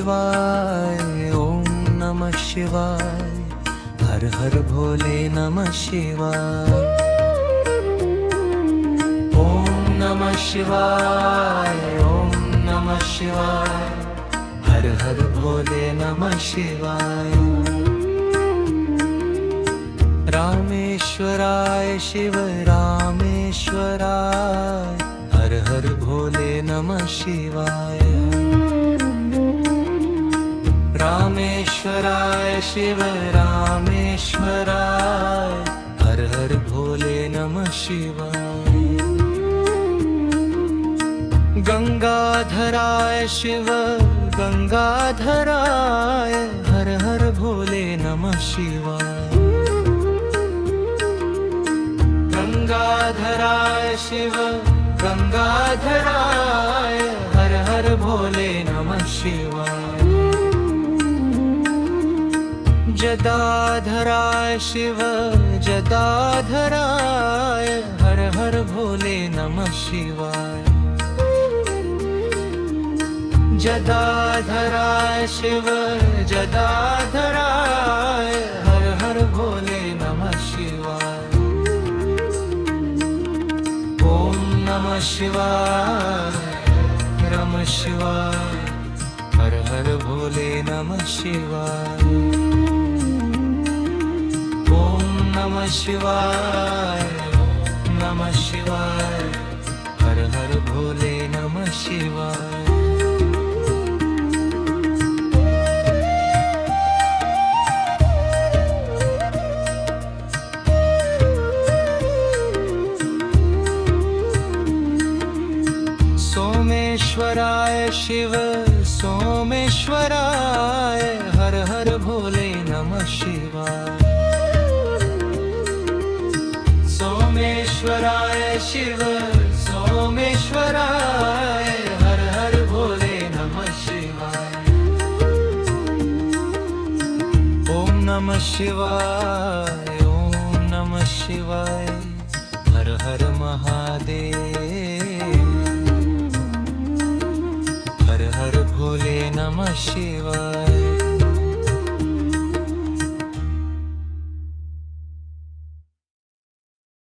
शिवाय, ओम नमः शिवाय, हर हर भोले नमः शिवाय। ओम नमः शिवाय, ओम नमः शिवाय, हर हर भोले नमः शिवाय। रामेश्वराय शिव रामेश्वराय, हर हर भोले नमः शिवाय। रामेश्वराय शिव रामेश्वराय, हर हर भोले नमः शिवाय। गंगाधराय शिव गंगाधराय, हर हर भोले नमः शिवाय। गंगाधराय शिव गंगाधराय, हर हर भोले नमः शिवाय। जटाधराय शिव जटाधराय, हर हर भोले नमः शिवाय। जटाधराय शिव जटाधराय, हर हर भोले नमः शिवाय। ओम नमः शिवाय, नमः शिवाय, हर हर भोले नमः शिवाय। ओम नमः शिवाय, नमः शिवाय, हर हर भोले नमः शिवाय। सोमेश्वराय शिव सोमेश्वराय, हर हर भोले नमः शिवाय। सोमेश्वराय शिव सोमेश्वराय, हर हर भोले नमः शिवाय। ओम नमः शिवाय, ओम नमः शिवाय, हर हर महादेव, हर हर भोले नमः शिवाय।